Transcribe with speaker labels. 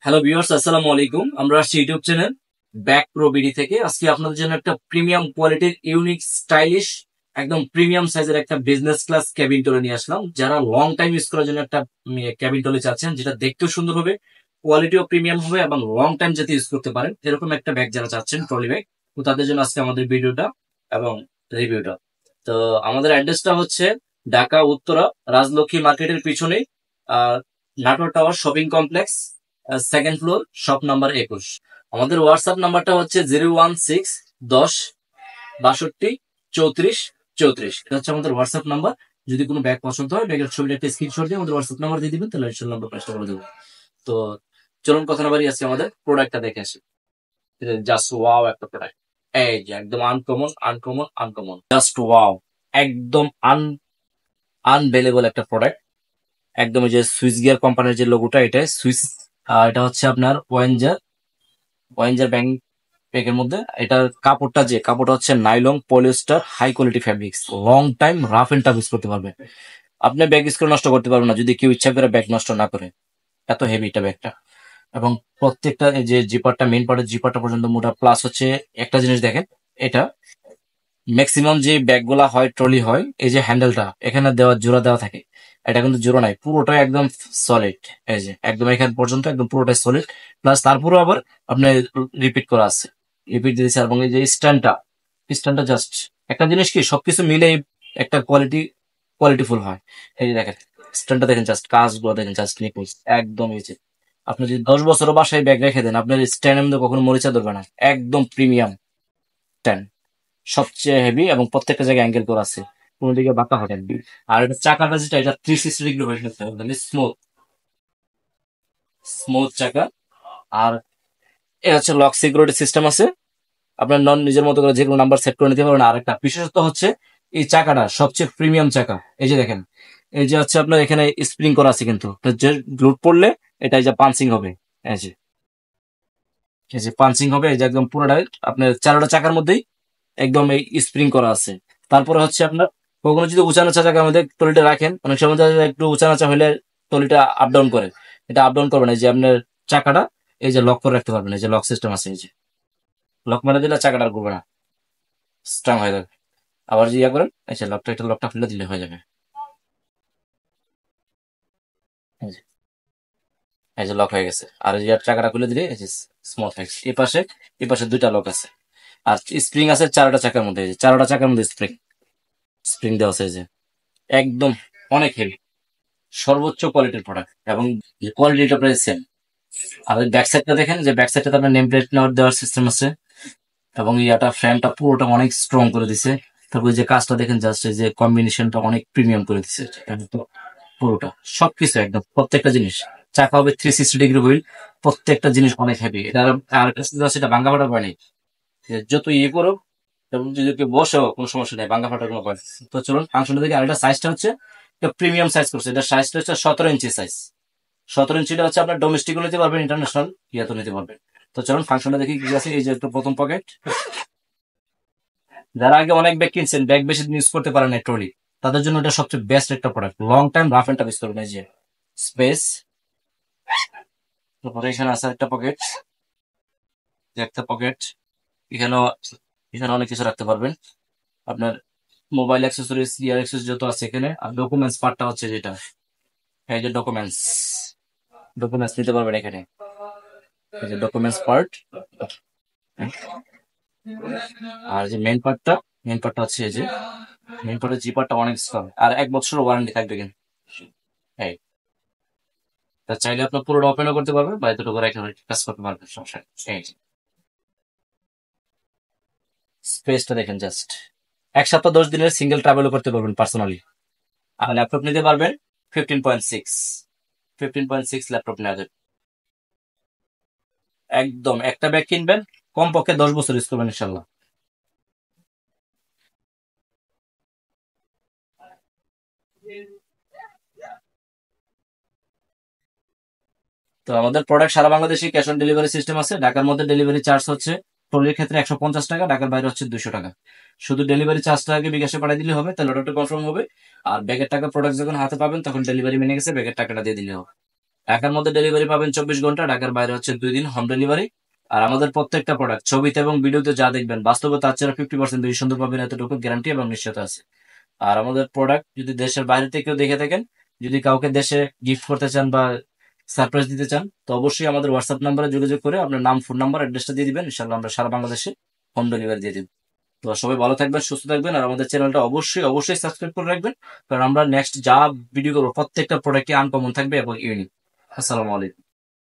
Speaker 1: Hello viewers, আসসালামু আলাইকুম। আমরা আসছি YouTube channel back pro BD থেকে। আজকে আপনাদের জন্য একটা প্রিমিয়াম কোয়ালিটির ইউনিক স্টাইলিশ একদম প্রিমিয়াম সাইজের একটা বিজনেস ক্লাস ক্যাবিন টলে নিয়ে আসলাম। যারা লং টাইম ইউজ করার জন্য একটা ক্যাবিন টলে চাচ্ছেন, যেটা দেখতেও সুন্দর হবে, কোয়ালিটিও প্রিমিয়াম হবে এবং লং টাইম যাতে ইউজ করতে পারেন, এরকম একটা ব্যাগ যারা চাচ্ছেন, ট্রলি ব্যাগ, তো তাদের জন্য আজকে আমাদের ভিডিওটা এবং রিভিউটা। তো আমাদের অ্যাড্রেসটা হচ্ছে ঢাকা উত্তরা রাজলক্ষ্মী মার্কেটের পিছনে, Natore tower shopping complex, second floor, shop number 21। আমাদের হোয়াটসঅ্যাপ নাম্বারটা হচ্ছে 016 10 62 34 34। এটা হচ্ছে আমাদের হোয়াটসঅ্যাপ নাম্বার। যদি কোনো ব্যাগ পছন্দ হয়, ব্যাগের ছবিটা একটা স্ক্রিনশট দিয়ে আমাদের হোয়াটসঅ্যাপ নাম্বার দিয়ে দিবেন, তাহলে নাম্বার প্রেসটা করে দেবো। তো চলুন কথা না বাড়িয়ে আজকে আমাদের প্রোডাক্টটা দেখে আসি। জাস্ট ওয়াও একটা প্রোডাক্ট। এই যে একদম uncommon uncommon uncommon, just wow, একদম আনবেলেবল একটা প্রোডাক্ট। একদম এই যে সুইস গিয়ার কোম্পানির যে লোগোটা, এটা সুইস, এটা হচ্ছে আপনার ওয়েঞ্জার ওয়েঞ্জার ব্যাংক প্যাকের মধ্যে। এটার কাপড়টা হচ্ছে nylon polyester high quality fabrics. Long time rough and tough use করতে পারবে। আপনি ব্যাগ ইউজ করে নষ্ট করতে পারবেন না, যদি কেউ ইচ্ছা করে ব্যাগ নষ্ট না করে। এত হেভি এটা ব্যাগটা। এবং প্রত্যেকটা এই যে জিপারটা, মেইন পার্টের জিপারটা পর্যন্ত মোটা। প্লাস হচ্ছে একটা জিনিস দেখেন, এটা ম্যাক্সিমাম যে ব্যাগগুলা হয়, ট্রলি হয়, এই যে হ্যান্ডেলটা এখানে জোড়া দেওয়া থাকে, এটা কিন্তু জোড়া নাই, পুরোটাই একদম সলিড। এই যে একদম এখান পর্যন্ত একদম পুরোটাই সলিড। প্লাস তারপরে আবার আপনার রিপিট করা আছে, রিপিট দিয়েছে। এবং এই যে স্ট্যান্ডটা জাস্ট একটা জিনিস কি, সবকিছু মিলে একটা কোয়ালিটিফুল হয়। এই যে দেখেন স্ট্যান্ডটা, দেখেন জাস্ট কাজগুলো দেখেন, জাস্ট নিখুঁত একদম। এই যে আপনি যদি 10 বছরও বাসায় ব্যাগ রেখে দেন, আপনার স্ট্যান্ডের মধ্যে কখনো মরিচা ধরবে না। একদম প্রিমিয়াম স্ট্যান্ড, সবচেয়ে হেভি, এবং প্রত্যেকটা জায়গায় অ্যাঙ্গেল করা আছে, কোনো দিকে বাঁকা হবে না। আর এটা চাকাটা যেটা, এটা 360 ডিগ্রি হয়ে গেছে, মানে স্মুথ স্মুথ চাকা। আর এ হচ্ছে লক সিকিউরিটি সিস্টেম আছে, আপনার নিজের মতো করে যে কোনো নাম্বার সেট করে নিতে পারবেন। আর একটা বিশেষত্ব হচ্ছে এই চাকাটা সবচেয়ে প্রিমিয়াম চাকা। এই যে দেখেন, এই যে হচ্ছে আপনার এখানে স্প্রিং করা আছে, কিন্তু যে লোড পড়লে এটা এই যে পাঞ্চিং হবে। এই যে এই যে পাঞ্চিং হবে, এই যে একদম পুরোটাই আপনার চারোটা চাকার মধ্যেই একদম এই স্প্রিং করা আছে। তারপরে হচ্ছে আপনার কখনো যদি উঁচা নাচা জায়গার মধ্যে টলিটা রাখেন, অনেক সময় দেখা যায় একটু উঁচা নাচা হলে টলিটা আপ ডাউন করে, এটা আপ ডাউন করবে না। এই যে আপনার চাকাটা এই যে লক করে রাখতে পারবেন, এই যে লক সিস্টেম আছে, এই যে লক মেরে দিলে চাকাটা আর ঘুরবে না, স্ট্রং হয়ে যাবে। আবার যে ইয়া করেন, এই যে লকটা খুলে দিলে হয়ে যাবে। এই যে এই যে লক হয়ে গেছে। আর এই যে চাকাটা খুলে দিলে এই যে স্মুথ হয়ে গেছে। এই পাশে দুইটা লক আছে। আর স্প্রিং আছে চারটা চাকার মধ্যে, এই যে চারটা চাকার মধ্যে স্প্রিং স্প্রিং দেওয়া আছে। এই যে একদম অনেক হেভি, সর্বোচ্চ কোয়ালিটির প্রোডাক্ট, এবং কোয়ালিটিটা প্রায় সেম। আর ব্যাক সাইডটা দেখেন, যে ব্যাক সাইডটা আপনার নেম প্লেট দেওয়ার সিস্টেম আছে, এবং ইয়াটা ফ্রেমটা পুরোটা অনেক স্ট্রং করে দিছে। তারপর যে কাজটা দেখেন, জাস্ট এই যে কম্বিনেশনটা অনেক প্রিমিয়াম করে দিছে। একদম পুরোটা সবকিছু একদম প্রত্যেকটা জিনিস। চাকা হবে 360 ডিগ্রি হুইল, প্রত্যেকটা জিনিস অনেক হেভি। এটা আর একটা সুবিধা আছে, এটা ভাঙ্গা ফাটা পায়নি। যত ইয়ে করো, এবং যদি কেউ বসেও কোনো সমস্যা নেই, ভাঙ্গা ফাটার কোনো ভয় নেই। তো চলুন ফাংশনটা দেখি। আর এটা সাইজটা হচ্ছে প্রিমিয়াম সাইজ করছে, এটা সাইজটা হচ্ছে 17 ইঞ্চি সাইজ। 17 ইঞ্চিটা হচ্ছে আপনার ডোমেস্টিকও নিতে পারবেন, ইন্টারন্যাশনাল ইয়াতেও নিতে পারবেন। তো চলুন ফাংশনটা দেখি কি আছে। এই যে একটা প্রথম পকেট, যারা আগে অনেক ব্যাগ কিনছেন, ব্যাগ বেশি দিন ইউজ করতে পারেন না ট্রলি, তাদের জন্য এটা সবচেয়ে বেস্ট একটা product. Long time rough and tough use করবেন। এই যে স্পেস, তারপরে এখানে আছে একটা পকেট, একটা পকেট, এখানেও এখানে অনেক কিছু রাখতে পারবেন। আপনার মোবাইল অ্যাক্সেসরিজ, ইয়ার অ্যাক্সেসরিজ যত আছে এখানে। আর ডকুমেন্টস পার্টটা হচ্ছে যেটা, এই যে ডকুমেন্টস ডকুমেন্টস নিতে পারবেন এখানে। এই যে ডকুমেন্টস পার্ট। আর যে মেইন পার্টটা হচ্ছে এই যে মেইন পার্টের জিপারটা অনেক স্ট্রং, আর 1 বছর ওয়ারেন্টি থাকবে কিন্তু। এই তা চাইলে আপনার পুরোটা ওপেনও করতে পারবেন, বা এতটুকু রেখে কাজ করতে পারবেন, সমস্যা নেই। এই যে স্পেসটা দেখেন জাস্ট, 1 সপ্তাহ 10 দিনের সিঙ্গেল ট্রাভেলও করতে পারবেন পার্সোনালি। আর ল্যাপটপ নিতে পারবেন 15.6 ল্যাপটপ নেওয়া যাবে। একদম একটা ব্যাগ কিনবেন, কমপক্ষে 10 বছর ইউজ করবেন ইনশাল্লাহ। তো আমাদের প্রোডাক্ট সারা বাংলাদেশে ক্যাশ অন ডেলিভারি সিস্টেম আছে। ঢাকার মধ্যে ডেলিভারি চার্জ হচ্ছে ট্রলির ক্ষেত্রে 150 টাকা, ঢাকার বাইরে হচ্ছে 200 টাকা। শুধু ডেলিভারি চার্জটা আগে বিকাশে পাঠিয়ে দিলে হবে, তাহলে অর্ডারটা কনফার্ম হবে। আর ব্যাগের টাকা প্রোডাক্ট যখন হাতে পাবেন, তখন ডেলিভারি মেনে গেছে, ব্যাগের টাকাটা দিয়ে দিলে হবে। ঢাকার মধ্যে ডেলিভারি পাবেন 24 ঘন্টা, ঢাকার বাইরে হচ্ছে 2 দিন হোম ডেলিভারি। আর আমাদের প্রত্যেকটা প্রোডাক্ট ছবিতে এবং ভিডিওতে যা দেখবেন বাস্তবে তার চেয়ে 50% বেশি সুন্দর পাবেন, এতটুকু গ্যারান্টি এবং নিশ্চয়তা আছে। আর আমাদের প্রোডাক্ট যদি দেশের বাইরে থেকেও দেখে থাকেন, যদি কাউকে দেশে গিফট করতে চান বা সারপ্রাইজ দিতে চান, তো অবশ্যই আমাদের হোয়াটসঅ্যাপ নাম্বারে যোগাযোগ করে আপনার নাম, ফোন নাম্বার, অ্যাড্রেসটা দিয়ে দিবেন, ইনশাল্লাহ আমরা সারা বাংলাদেশে হোম ডেলিভারি দিয়ে দিব। তো সবাই ভালো থাকবেন, সুস্থ থাকবেন, আর আমাদের চ্যানেলটা অবশ্যই অবশ্যই সাবস্ক্রাইব করে রাখবেন, কারণ আমরা নেক্সট যা ভিডিও করবো প্রত্যেকটা প্রোডাক্টই আনকমন থাকবে এবং ইউনিক। আসসালামু আলাইকুম।